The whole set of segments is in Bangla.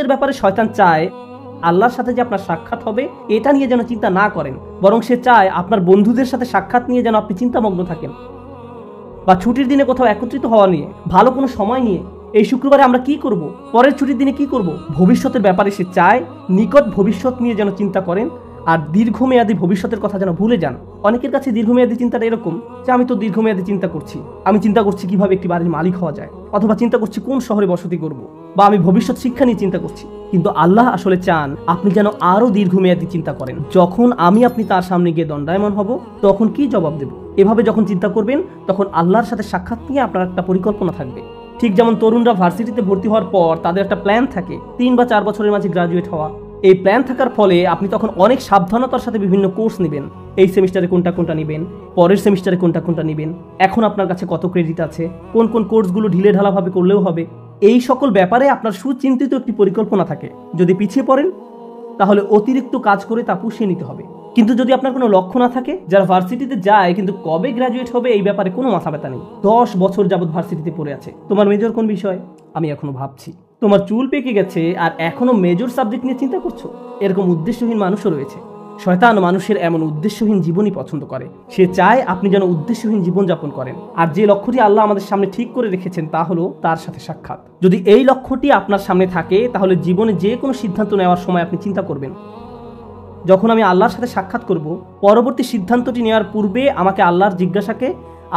ভবিষ্যতের ব্যাপারে শয়তান চায় আল্লাহর সাথে যে আপনার সাক্ষাৎ হবে এটা নিয়ে যেন চিন্তা না করেন, বরং সে চায় আপনার বন্ধুদের সাথে সাক্ষাৎ নিয়ে যেন আপনি চিন্তামগ্ন থাকেন, বা ছুটির দিনে কোথাও একত্রিত হওয়া নিয়ে, ভালো কোনো সময় নিয়ে, এই শুক্রবারে আমরা কি করব, পরের ছুটির দিনে কি করব, ভবিষ্যতের ব্যাপারে সে চায় নিকট ভবিষ্যৎ নিয়ে যেন চিন্তা করেন আর দীর্ঘমেয়াদী ভবিষ্যতের কথা যেন ভুলে যান। অনেকের কাছে দীর্ঘমেয়াদী চিন্তাটা এরকম যে আমি তো দীর্ঘমেয়াদী চিন্তা করছি, আমি চিন্তা করছি কিভাবে একটি বাড়ির মালিক হওয়া যায়, অথবা চিন্তা করছি কোন শহরে বসতি করব, বা আমি ভবিষ্যৎ শিক্ষা নিয়ে চিন্তা করছি। কিন্তু আল্লাহ আসলে চান আপনি যেন আরো দীর্ঘমেয়াদী চিন্তা করেন। যখন আপনি তার সামনে গিয়ে দণ্ডায়মান হব তখন কি জবাব দেব, এভাবে যখন চিন্তা করবেন তখন আল্লাহর সাথে সাক্ষাৎ নিয়ে আপনার একটা পরিকল্পনা থাকবে। ঠিক যেমন তরুণরা ভার্সিটিতে ভর্তি হওয়ার পর তাদের একটা প্ল্যান থাকে 3 বা 4 বছরের মাঝে গ্রাজুয়েট হওয়া। এই প্ল্যান থাকার ফলে আপনি তখন অনেক সাবধানতার সাথে বিভিন্ন কোর্স নেবেন, এই সেমিস্টারে কোনটা কোনটা নেবেন, পরের সেমিস্টারে কোনটা কোনটা নেবেন, এখন আপনার কাছে কত ক্রেডিট আছে, কোন কোন কোর্সগুলো ঢিলে ঢালাভাবে করলেও হবে, এই সকল ব্যাপারে আপনার সুচিন্তিত একটি পরিকল্পনা থাকে। যদি পিছিয়ে পড়েন তাহলে অতিরিক্ত কাজ করে তা পুষিয়ে নিতে হবে। কিন্তু যদি আপনার কোনো লক্ষ্য না থাকে, যারা ভার্সিটিতে যায় কিন্তু কবে গ্র্যাজুয়েট হবে এই ব্যাপারে কোনো মাথা ব্যথা নেই, 10 বছর যাবৎ ভার্সিটিতে পড়ে আছে, তোমার মেজর কোন বিষয় আমি এখনো ভাবছি, তোমার চুল পেকে গেছে আর এখনো মেজর সাবজেক্ট নিয়ে চিন্তা করছো, এরকম উদ্দেশ্যহীন মানুষও রয়েছে। শয়তান মানুষের এমন উদ্দেশ্যহীন জীবনই পছন্দ করে। সে চায় আপনি যেন উদ্দেশ্যহীন জীবন যাপন করেন। আর যে লক্ষ্যটি আল্লাহ আমাদের সামনে ঠিক করে রেখেছেন তা হলো তার সাথে সাক্ষাৎ। যদি এই লক্ষ্যটি আপনার সামনে থাকে তাহলে জীবনে যে কোনো সিদ্ধান্ত নেওয়ার সময় আপনি চিন্তা করবেন, যখন আমি আল্লাহর সাথে সাক্ষাৎ করব, পরবর্তী সিদ্ধান্তটি নেওয়ার পূর্বে আমাকে আল্লাহর জিজ্ঞাসাকে,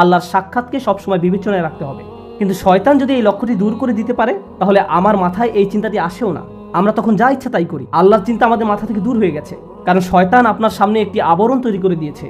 আল্লাহর সাক্ষাৎকে সবসময় বিবেচনায় রাখতে হবে। কিন্তু শয়তান যদি এই লক্ষ্যটি দূর করে দিতে পারে তাহলে আমার মাথায় এই চিন্তাটি আসেও না, আমরা তখন যা ইচ্ছা তাই করি। আল্লাহর চিন্তা আমাদের মাথা থেকে দূর হয়ে গেছে, কারণ শয়তান আপনার সামনে একটি আবরণ তৈরি করে দিয়েছে।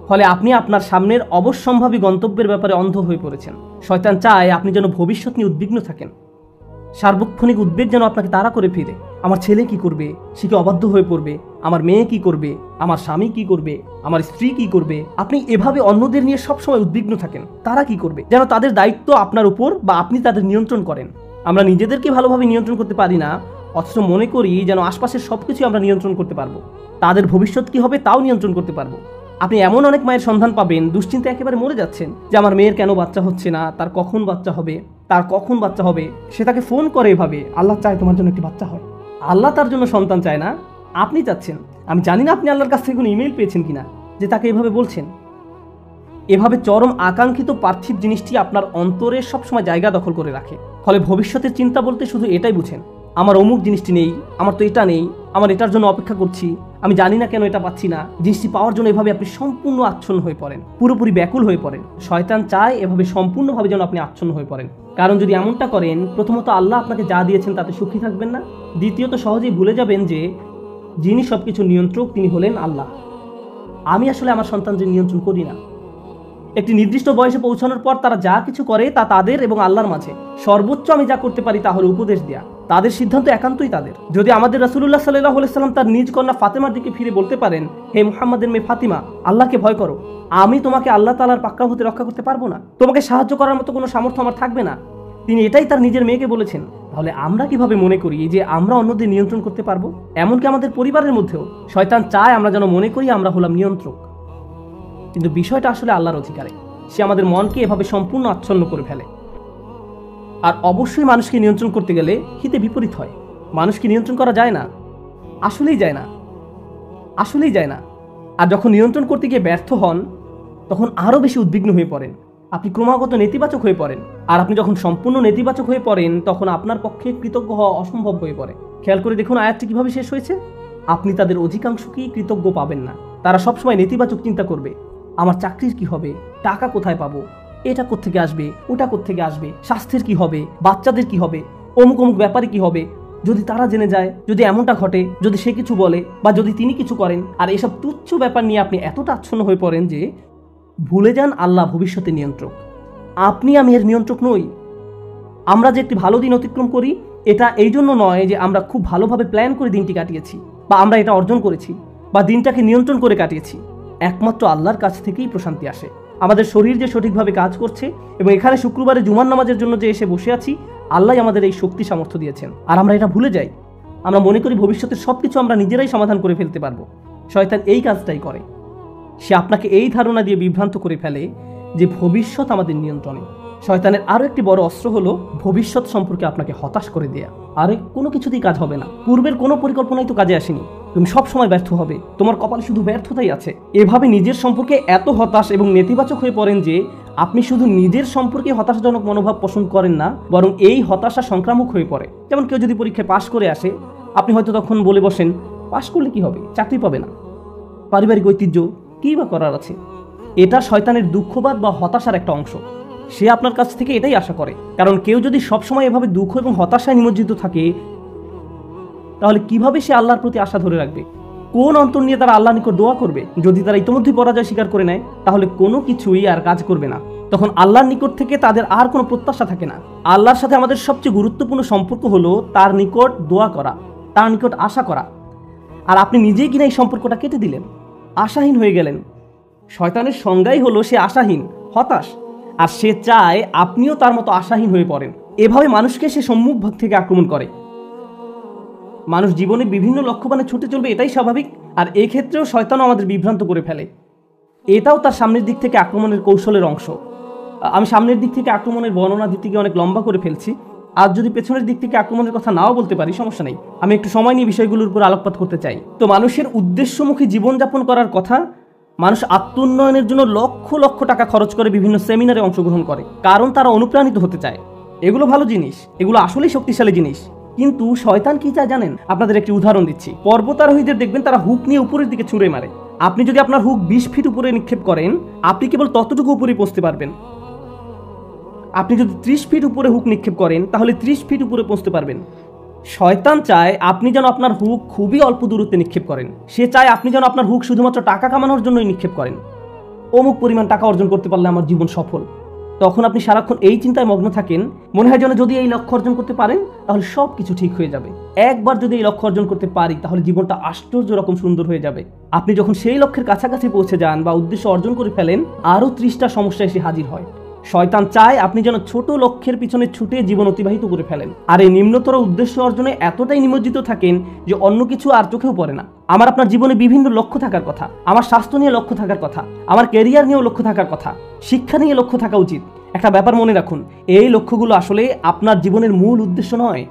ফলে আপনি আপনার সামনের অবশ্যম্ভাবী গন্তব্যের ব্যাপারে অন্ধ হয়ে পড়েছেন। শয়তান চায় আপনি যেন ভবিষ্যৎ নিয়ে উদ্বিগ্ন থাকেন, সার্বক্ষণিক উদ্বেগ যেন আপনাকে তাড়া করে ফিরে। আমার ছেলে কি করবে, সে কি অবাধ্য হয়ে পড়বে, আমার মেয়ে কি করবে, আমার স্বামী কি করবে, আমার স্ত্রী কি করবে। আপনি এভাবে অন্যদের নিয়ে সবসময় উদ্বিগ্ন থাকেন, তারা কি করবে, যেন তাদের দায়িত্ব আপনার উপর বা আপনি তাদের নিয়ন্ত্রণ করেন। আমরা নিজেদেরকে ভালোভাবে নিয়ন্ত্রণ করতে পারি না, অথচ মনে করি যেন আশপাশের সবকিছু আমরা নিয়ন্ত্রণ করতে পারবো, তাদের ভবিষ্যৎ কি হবে তাও নিয়ন্ত্রণ করতে পারবো। আপনি এমন অনেক মায়ের সন্ধান পাবেন দুশ্চিন্তা একেবারে মরে যাচ্ছেন যে আমার মেয়ের কেন বাচ্চা হচ্ছে না, তার কখন বাচ্চা হবে, সে তাকে ফোন করে এভাবে, আল্লাহ চায় তোমার জন্য একটি বাচ্চা হয়। আল্লাহ তার জন্য সন্তান চায় না, আপনি চাচ্ছেন। আমি জানি না আপনি আল্লাহর কাছ থেকে কোনো ইমেল পেয়েছেন কিনা যে তাকে এভাবে বলছেন। এভাবে চরম আকাঙ্ক্ষিত পার্থিব জিনিসটি আপনার অন্তরে সবসময় জায়গা দখল করে রাখে। ফলে ভবিষ্যতের চিন্তা বলতে শুধু এটাই বুঝেন, আমার অমুক জিনিসটি নেই, আমার তো এটা নেই, আমার এটার জন্য অপেক্ষা করছি, আমি জানি না কেন এটা পাচ্ছি না। জিনিসটি পাওয়ার জন্য এভাবে আপনি সম্পূর্ণ আচ্ছন্ন হয়ে পড়েন, পুরোপুরি ব্যাকুল হয়ে পড়েন। শয়তান চায় এভাবে সম্পূর্ণভাবে যেন আপনি আচ্ছন্ন হয়ে পড়েন, কারণ যদি এমনটা করেন, প্রথমত আল্লাহ আপনাকে যা দিয়েছেন তাতে সুখী থাকবেন না, দ্বিতীয়ত সহজেই ভুলে যাবেন যে যিনি সবকিছু নিয়ন্ত্রক তিনি হলেন আল্লাহ। আমি আসলে আমার সন্তানদের নিয়ন্ত্রণ করি না। একটি নির্দিষ্ট বয়সে পৌঁছানোর পর তারা যা কিছু করে তা তাদের এবং আল্লাহর মাঝে। সর্বোচ্চ আমি যা করতে পারি তা হলো উপদেশ দেয়া, তাদের সিদ্ধান্ত একান্তই তাদের। যদি আমাদের রাসূলুল্লাহ সাল্লাল্লাহু আলাইহি সাল্লাম তার নিজ কন্যা ফাতেমার দিকে ফিরে বলতে পারেন, হে মুহাম্মাদের মেয়ে ফাতিমা, আল্লাহকে ভয় করো, আমি তোমাকে আল্লাহ তাআলার পাকড়াও হতে রক্ষা করতে পারবো না, তোমাকে সাহায্য করার মতো কোনো সামর্থ্য আমার থাকবে না, তিনি এটাই তার নিজের মেয়েকে বলেছেন, তাহলে আমরা কিভাবে মনে করি যে আমরা অন্যদের নিয়ন্ত্রণ করতে পারবো? এমনকি আমাদের পরিবারের মধ্যেও শয়তান চায় আমরা যেন মনে করি আমরা হলাম নিয়ন্ত্রক, কিন্তু বিষয়টা আসলে আল্লাহর অধিকারে। সে আমাদের মনকে এভাবে সম্পূর্ণ আচ্ছন্ন করে ফেলে। আর অবশ্যই মানুষকে নিয়ন্ত্রণ করতে গেলে হিতে বিপরীত হয়। মানুষকে নিয়ন্ত্রণ করা যায় না, আসলেই যায় না। আর যখন নিয়ন্ত্রণ করতে গিয়ে ব্যর্থ হন তখন আরও বেশি উদ্বিগ্ন হয়ে পড়েন, আপনি ক্রমাগত নেতিবাচক হয়ে পড়েন। আর আপনি যখন সম্পূর্ণ নেতিবাচক হয়ে পড়েন তখন আপনার পক্ষে কৃতজ্ঞ হওয়া অসম্ভব হয়ে পড়ে। খেয়াল করে দেখুন আয়াতটি কিভাবে শেষ হয়েছে। আপনি তাদের অধিকাংশকেই কৃতজ্ঞ পাবেন না, তারা সবসময় নেতিবাচক চিন্তা করবে। আমার চাকরির কি হবে, টাকা কোথায় পাবো, এটা কোত্থেকে আসবে, ওটা কোত্থেকে আসবে, স্বাস্থ্যের কি হবে, বাচ্চাদের কি হবে, অমুক অমুক ব্যাপারে কি হবে, যদি তারা জেনে যায়, যদি এমনটা ঘটে, যদি সে কিছু বলে বা যদি তিনি কিছু করেন। আর এসব তুচ্ছ ব্যাপার নিয়ে আপনি এতটা আচ্ছন্ন হয়ে পড়েন যে ভুলে যান আল্লাহ ভবিষ্যতের নিয়ন্ত্রক, আমি এর নিয়ন্ত্রক নই। আমরা যে একটি ভালো দিন অতিক্রম করি এটা এই জন্য নয় যে আমরা খুব ভালোভাবে প্ল্যান করে দিনটি কাটিয়েছি বা আমরা এটা অর্জন করেছি বা দিনটাকে নিয়ন্ত্রণ করে কাটিয়েছি। একমাত্র আল্লাহর কাছ থেকেই প্রশান্তি আসে। আমাদের শরীর যে সঠিকভাবে কাজ করছে এবং এখানে শুক্রবারে জুমার নামাজের জন্য যে এসে বসে আছি, আল্লাহ আমাদের এই শক্তি সামর্থ্য দিয়েছেন। আর আমরা এটা ভুলে যাই, আমরা মনে করি ভবিষ্যতের সবকিছু আমরা নিজেরাই সমাধান করে ফেলতে পারবো। শয়তান এই কাজটাই করে, সে আপনাকে এই ধারণা দিয়ে বিভ্রান্ত করে ফেলে যে ভবিষ্যৎ আমাদের নিয়ন্ত্রণে। শয়তানের আরো একটি বড় অস্ত্র হলো ভবিষ্যৎ সম্পর্কে আপনাকে হতাশ করে দেয়া। আরে কোনো কিছুতেই কাজ হবে না, পূর্বের কোনো পরিকল্পনাই তো কাজে আসেনি, তুমি সব সময় ব্যর্থ হবে, তোমার কপালে শুধু ব্যর্থতাই আছে। এভাবে নিজের সম্পর্কে এত হতাশ এবং নেতিবাচক হয়ে পড়েন যে আপনি শুধু নিজের সম্পর্কে হতাশাজনক মনোভাব পোষণ করেন না, বরং এই হতাশা সংক্রামক হয়ে পড়ে। যেমন কেউ যদি পরীক্ষায় পাশ করে আসে, আপনি হয়তো তখন বলে বসেন, পাশ করলে কি হবে, চাকরি পাবে না, পারিবারিক ঐতিহ্য, কী বা করার আছে। এটা শয়তানের দুঃখবাদ বা হতাশার একটা অংশ। সে আপনার কাছ থেকে এটাই আশা করে, কারণ কেউ যদি সবসময় এভাবে দুঃখ এবং হতাশায় নিমজ্জিত থাকে, তাহলে কিভাবে সে আল্লাহর প্রতি আশা ধরে রাখবে? কোন অন্তর নিয়ে তারা আল্লাহর নিকট দোয়া করবে? যদি তারা ইতিমধ্যেই পরাজয় স্বীকার করে নেয়, তাহলে কোনো কিছুই আর কাজ করবে না। তখন আল্লাহর নিকট থেকে তাদের আর কোনো প্রত্যাশা থাকে না। আল্লাহর সাথে আমাদের সবচেয়ে গুরুত্বপূর্ণ সম্পর্ক হলো তার নিকট দোয়া করা, তার নিকট আশা করা। আর আপনি নিজেই কিনা এই সম্পর্কটা কেটে দিলেন, আশাহীন হয়ে গেলেন। শয়তানের সংজ্ঞাই হলো সে আশাহীন, হতাশ, আর সে চায় আপনিও তার মতো আশাহীন হয়ে পড়েন। এভাবে মানুষকে সে সম্মুখ ভাগ থেকে আক্রমণ করে। মানুষ জীবনে বিভিন্ন লক্ষ্যবানে ছুটে চলবে, এটাই স্বাভাবিক। আর এই ক্ষেত্রেও শয়তানও আমাদের বিভ্রান্ত করে ফেলে। এটাও তার সামনের দিক থেকে আক্রমণের কৌশলের অংশ। আমি সামনের দিক থেকে আক্রমণের বর্ণনা দিতে গিয়ে অনেক লম্বা করে ফেলছি। আর যদি পেছনের দিক থেকে আক্রমণের কথা নাও বলতে পারি, সমস্যা নেই, আমি একটু সময় নিয়ে বিষয়গুলোর উপর আলোকপাত করতে চাই। তো মানুষের উদ্দেশ্যমুখী জীবনযাপন করার কথা। মানুষ আত্ম উন্নয়নের জন্য লক্ষ লক্ষ টাকা খরচ করে বিভিন্ন সেমিনারে অংশগ্রহণ করে, কারণ তারা অনুপ্রাণিত হতে চায়। এগুলো ভালো জিনিস, এগুলো আসলেই শক্তিশালী জিনিস। কিন্তু শয়তান কি চায় জানেন? আপনাদের একটি উদাহরণ দিচ্ছি। পর্বতারোহীদের দেখবেন তারা হুক নিয়ে উপরের দিকে ছুঁড়ে মারে। আপনি যদি আপনার হুক 20 ফিট উপরে নিক্ষেপ করেন, আপনি কেবল ততটুকু উপরে পৌঁছতে পারবেন। আপনি যদি 30 ফিট উপরে হুক নিক্ষেপ করেন, তাহলে 30 ফিট উপরে পৌঁছতে পারবেন। শয়তান চায় আপনি যেন আপনার হুক খুবই অল্প দূরত্বে নিক্ষেপ করেন। সে চায় আপনি যেন আপনার হুক শুধুমাত্র টাকা কামানোর জন্যই নিক্ষেপ করেন। অমুক পরিমাণ টাকা অর্জন করতে পারলে আমার জীবন সফল। তখন আপনি সারাক্ষণ এই চিন্তায় মগ্ন থাকেন, মনে হয় যেন যদি এই লক্ষ্য অর্জন করতে পারেন তাহলে সব কিছু ঠিক হয়ে যাবে। একবার যদি এই লক্ষ্য অর্জন করতে পারি, তাহলে জীবনটা আশ্চর্য রকম সুন্দর হয়ে যাবে। আপনি যখন সেই লক্ষ্যের কাছাকাছি পৌঁছে যান বা উদ্দেশ্য অর্জন করে ফেলেন, আরও 30টা সমস্যা এসে হাজির হয়। শয়তান চায় আপনি যেন ছোট লক্ষ্যের পিছনে ছুটে জীবন অতিবাহিত করে ফেলেন, আর এই নিম্নতর উদ্দেশ্য অর্জনে এতটাই নিমজ্জিত থাকেন যে অন্য কিছু আর চোখেও পড়ে না। আমার আপনার জীবনে বিভিন্ন লক্ষ্য থাকার কথা, আমার স্বাস্থ্য নিয়ে লক্ষ্য থাকার কথা, আমার ক্যারিয়ার নিয়েও লক্ষ্য থাকার কথা, শিক্ষা নিয়ে লক্ষ্য থাকা উচিত। একটা ব্যাপার মনে রাখুন, এই লক্ষ্যগুলো আসলে আপনার জীবনের মূল উদ্দেশ্য নয়।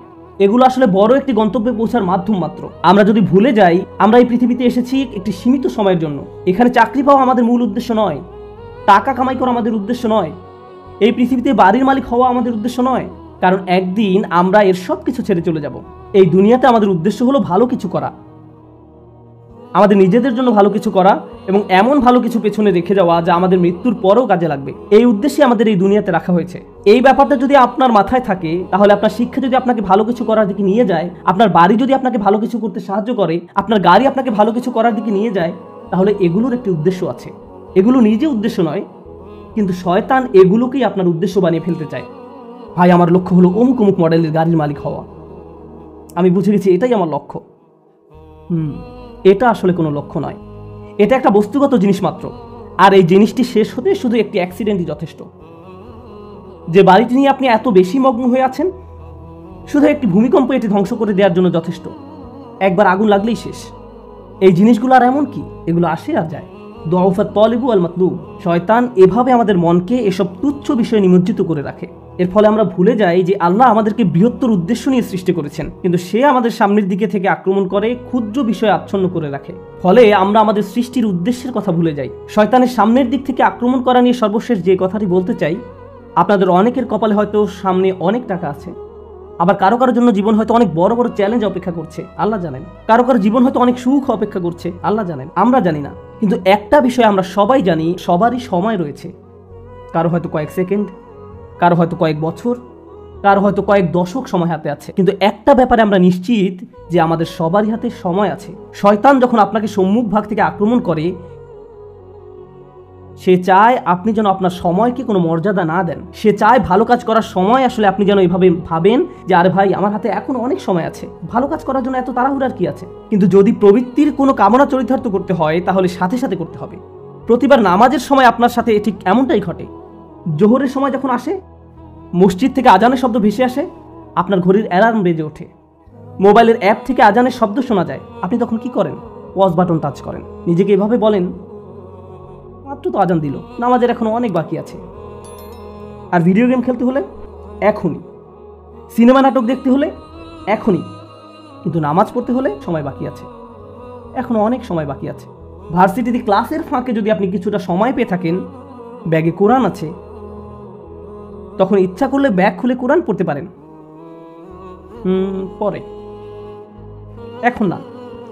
এগুলো আসলে বড় একটি গন্তব্যে পৌঁছার মাধ্যম মাত্র। আমরা যদি ভুলে যাই আমরা এই পৃথিবীতে এসেছি একটি সীমিত সময়ের জন্য, এখানে চাকরি পাওয়া আমাদের মূল উদ্দেশ্য নয়, টাকা কামাই করা আমাদের উদ্দেশ্য নয়, এই পৃথিবীতে বাড়ির মালিক হওয়া আমাদের উদ্দেশ্য নয়, কারণ একদিন আমরা এর সব কিছু ছেড়ে চলে যাব। এই দুনিয়াতে আমাদের উদ্দেশ্য হলো ভালো কিছু করা, আমাদের নিজেদের জন্য ভালো কিছু করা, এবং এমন ভালো কিছু পেছনে রেখে যাওয়া যা আমাদের মৃত্যুর পরেও কাজে লাগবে। এই উদ্দেশ্যে আমাদের এই দুনিয়াতে রাখা হয়েছে। এই ব্যাপারটা যদি আপনার মাথায় থাকে, তাহলে আপনার শিক্ষা যদি আপনাকে ভালো কিছু করার দিকে নিয়ে যায়, আপনার বাড়ি যদি আপনাকে ভালো কিছু করতে সাহায্য করে, আপনার গাড়ি আপনাকে ভালো কিছু করার দিকে নিয়ে যায়, তাহলে এগুলোর একটি উদ্দেশ্য আছে। এগুলো নিজে উদ্দেশ্য নয়, কিন্তু শয়তান এগুলোকেই আপনার উদ্দেশ্য বানিয়ে ফেলতে চায়। ভাই, আমার লক্ষ্য হলো অমুক অমুক মডেলের গাড়ির মালিক হওয়া। আমি বুঝে গেছি এটাই আমার লক্ষ্য। এটা আসলে কোনো লক্ষ্য নয়, এটা একটা বস্তুগত জিনিস মাত্র। আর এই জিনিসটি শেষ হতে শুধু একটি অ্যাক্সিডেন্টই যথেষ্ট। যে বাড়িটি নিয়ে আপনি এত বেশি মগ্ন হয়ে আছেন, শুধু একটি ভূমিকম্প এটি ধ্বংস করে দেওয়ার জন্য যথেষ্ট। একবার আগুন লাগলেই শেষ। এই জিনিসগুলো আর এমন কি, এগুলো আসে আর যায়। দুআফাত তালিবু আল মাতলুব। শয়তান এভাবে আমাদের মনকে এসব তুচ্ছ বিষয়ে নিমজ্জিত করে রাখে। এর ফলে আমরা ভুলে যাই যে আল্লাহ আমাদেরকে বৃহত্তর উদ্দেশ্য নিয়ে সৃষ্টি করেছেন, কিন্তু সে আমাদের সামনের দিকে থেকে আক্রমণ করে ক্ষুদ্র বিষয়ে আচ্ছন্ন করে রাখে। ফলে আমরা আমাদের সৃষ্টির উদ্দেশ্যের কথা ভুলে যাই। শয়তানের সামনের দিক থেকে আক্রমণ করা নিয়ে সর্বশেষ যে কথাটি বলতে চাই, আপনাদের অনেকের কপালে হয়তো সামনে অনেক টাকা আছে, আবার কারো কারোর জন্য জীবন হয়তো অনেক বড় বড় চ্যালেঞ্জ অপেক্ষা করছে, আল্লাহ জানেন। কারো কারো জীবন হয়তো অনেক সুখ অপেক্ষা করছে, আল্লাহ জানেন, আমরা জানি না। কিন্তু একটা বিষয় আমরা সবাই জানি, সবারই সময় রয়েছে। কারো হয়তো কয়েক সেকেন্ড, কারো হয়তো কয়েক বছর, কারো হয়তো কয়েক দশক সময় হাতে আছে। কিন্তু একটা ব্যাপারে আমরা নিশ্চিত যে আমাদের সবারই হাতে সময় আছে। শয়তান যখন আপনাকে সম্মুখ ভাগ থেকে আক্রমণ করে, সে চায় আপনি যেন আপনার সময়কে কোনো মর্যাদা না দেন। সে চায় ভালো কাজ করার সময় আসলে আপনি যেন এইভাবে ভাবেন যে আরে ভাই, আমার হাতে এখন অনেক সময় আছে, ভালো কাজ করার জন্য এত তাড়াহুড়ার কি আছে। কিন্তু যদি প্রবৃত্তির কোনো কামনা চরিতার্থ করতে হয়, তাহলে সাথে সাথে করতে হবে। প্রতিবার নামাজের সময় আপনার সাথে ঠিক এমনটাই ঘটে। জোহরের সময় যখন আসে, মসজিদ থেকে আজানের শব্দ ভেসে আসে, আপনার ঘড়ির অ্যালার্ম বেজে ওঠে, মোবাইলের অ্যাপ থেকে আজানের শব্দ শোনা যায়, আপনি তখন কি করেন? পজ বাটন টাচ করেন, নিজেকে এভাবে বলেন, মাত্র তো আজান দিল, নামাজের এখনো অনেক বাকি আছে। আর ভিডিও গেম খেলতে হলে এখনই, সিনেমা নাটক দেখতে হলে এখনই, কিন্তু নামাজ পড়তে হলে সময় বাকি আছে, এখনো অনেক সময় বাকি আছে। ভার্সিটিতে ক্লাসের ফাঁকে যদি আপনি কিছুটা সময় পেয়ে থাকেন, ব্যাগে কোরআন আছে, তখন ইচ্ছা করলে ব্যাগ খুলে কোরআন পড়তে পারেন। পরে, এখন না,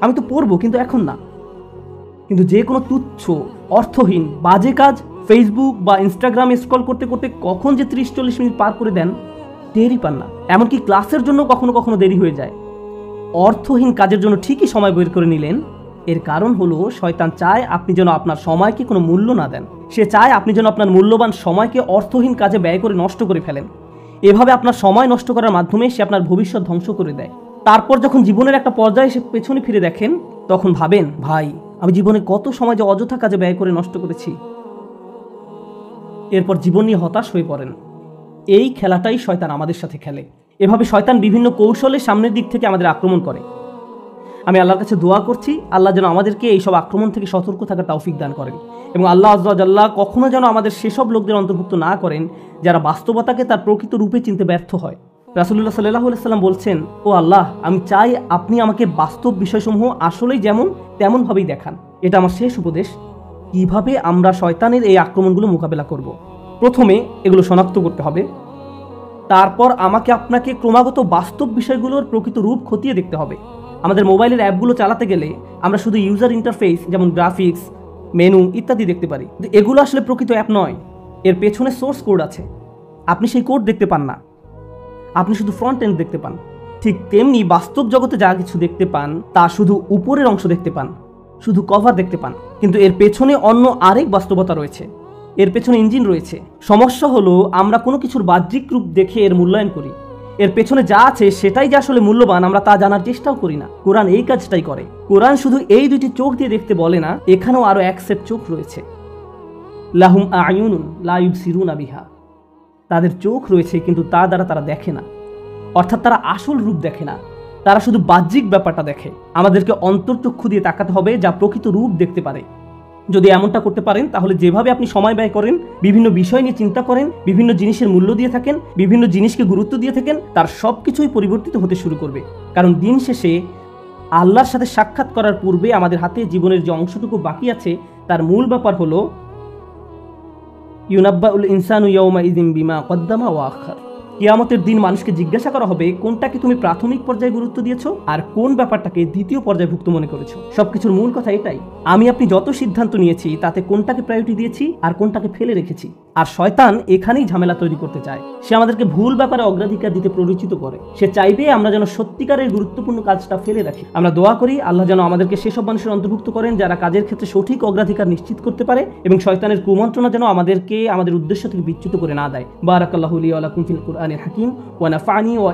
আমি তো পড়বো কিন্তু এখন না। কিন্তু যে কোনো তুচ্ছ, অর্থহীন, বাজে কাজ ফেসবুক বা ইনস্টাগ্রামে স্ক্রল করতে করতে কখন যে 30-40 মিনিট পার করে দেন টেরই পান না। এমনকি ক্লাসের জন্য কখনো কখনো দেরি হয়ে যায়। অর্থহীন কাজের জন্য ঠিকই সময় বের করে নিলেন, এর কারণ হলো শয়তান চায় আপনি যেন আপনার সময়কে কোনো মূল্য না দেন। সে চায় আপনি যেন আপনার মূল্যবান সময়কে অর্থহীন কাজে ব্যয় করে নষ্ট করে ফেলেন। এভাবে আপনার সময় নষ্ট করার মাধ্যমে সে আপনার ভবিষ্যৎ ধ্বংস করে দেয়। তারপর যখন জীবনের একটা পর্যায়ে এসে পেছনে ফিরে দেখেন, তখন ভাবেন, ভাই আমি জীবনে কত সময় যে অযথা কাজে ব্যয় করে নষ্ট করেছি। এরপর জীবন নিয়ে হতাশ হয়ে পড়েন। এই খেলাটাই শয়তান আমাদের সাথে খেলে। এভাবে শয়তান বিভিন্ন কৌশলে সামনের দিক থেকে আমাদের আক্রমণ করে। আমি আল্লাহর কাছে দোয়া করছি, আল্লাহ যেন আমাদেরকে এইসব আক্রমণ থেকে সতর্ক থাকার তৌফিক দান করেন, এবং আল্লাহ আযজা ওয়া জাল্লা কখনো যেন আমাদের সেসব লোকদের অন্তর্ভুক্ত না করেন যারা বাস্তবতাকে তার প্রকৃত রূপে চিনতে ব্যর্থ হয়। রাসূলুল্লাহ সাল্লাল্লাহু আলাইহি সাল্লাম বলছেন, ও আল্লাহ, আমি চাই আপনি আমাকে বাস্তব বিষয়সমূহ আসলেই যেমন তেমনভাবেই দেখান। এটা আমার শেষ উপদেশ। কিভাবে আমরা শয়তানের এই আক্রমণগুলো মোকাবেলা করব। প্রথমে এগুলো শনাক্ত করতে হবে, তারপর আমাকে আপনাকে ক্রমাগত বাস্তব বিষয়গুলোর প্রকৃত রূপ খতিয়ে দেখতে হবে। আমাদের মোবাইলের অ্যাপগুলো চালাতে গেলে আমরা শুধু ইউজার ইন্টারফেস যেমন গ্রাফিক্স, মেনু ইত্যাদি দেখতে পারি, কিন্তু এগুলো আসলে প্রকৃত অ্যাপ নয়। এর পেছনে সোর্স কোড আছে, আপনি সেই কোড দেখতে পান না, আপনি শুধু ফ্রন্ট এন্ড দেখতে পান। ঠিক তেমনি বাস্তব জগতে যা কিছু দেখতে পান তা শুধু উপরের অংশ দেখতে পান, শুধু কভার দেখতে পান, কিন্তু এর পেছনে অন্য আরেক বাস্তবতা রয়েছে, এর পেছনে ইঞ্জিন রয়েছে। সমস্যা হলো আমরা কোনো কিছুর বাহ্যিক রূপ দেখে এর মূল্যায়ন করি, এর পেছনে যা আছে সেটাই যে আসলে মূল্যবান আমরা তা জানার চেষ্টাও করি না। কোরআন এই কাজটাই করে। কোরআন শুধু এই দুইটি চোখ দিয়ে দেখতে বলে না, এখানেও আরো এক সেট চোখ রয়েছে। লাহুম আয়ুনুন লা ইউবসিরুনা বিহা, তাদের চোখ রয়েছে কিন্তু তা দ্বারা তারা দেখে না, অর্থাৎ তারা আসল রূপ দেখে না, তারা শুধু বাহ্যিক ব্যাপারটা দেখে। আমাদেরকে অন্তর্চক্ষু দিয়ে তাকাতে হবে যা প্রকৃত রূপ দেখতে পারে। যদি এমনটা করতে পারেন তাহলে যেভাবে আপনি সময় ব্যয় করেন, বিভিন্ন বিষয় নিয়ে চিন্তা করেন, বিভিন্ন জিনিসের মূল্য দিয়ে থাকেন, বিভিন্ন জিনিসকে গুরুত্ব দিয়ে থাকেন, তার সব কিছুই পরিবর্তিত হতে শুরু করবে। কারণ দিন শেষে আল্লাহর সাথে সাক্ষাৎ করার পূর্বে আমাদের হাতে জীবনের যে অংশটুকু বাকি আছে তার মূল ব্যাপার হলো ইউনাব্বাউল ইনসানু ইয়াউমা ইযিন বিমা কদ্দামা ওয়া আখার। কিয়ামতের দিন মানুষকে জিজ্ঞাসা করা হবে কোনটাকে তুমি প্রাথমিক পর্যায়ে গুরুত্ব দিয়েছো আর কোন ব্যাপারটাকে দ্বিতীয় পর্যায়ভুক্ত মনে করেছো। সবকিছুর মূল কথা এটাই, আমি আপনি যত সিদ্ধান্ত নিয়েছি তাতে কোনটাকে প্রায়োরিটি দিয়েছি আর কোনটাকে ফেলে রেখেছি। আর শয়তান এখানেই ঝামেলা তৈরি করতে চায়। সে আমাদেরকে ভুল ব্যাপারে অগ্রাধিকার দিতে প্ররোচিত করে। সে চাইবে আমরা যেন সত্যিকারের গুরুত্বপূর্ণ কাজটা ফেলে রাখি। আমরা দোয়া করি আল্লাহ যেন আমাদেরকে সেসব মানুষের অন্তর্ভুক্ত করেন যারা কাজের ক্ষেত্রে সঠিক অগ্রাধিকার নিশ্চিত করতে পারে, এবং শয়তানের কুমন্ত্রণা যেন আমাদেরকে আমাদের উদ্দেশ্য থেকে বিচ্যুত করে না দেয়। বারাকাল্লাহু লি ওয়া লাকুম ফিল কুরআনিল হাকিম ওয়া নাফা'নি ওয়া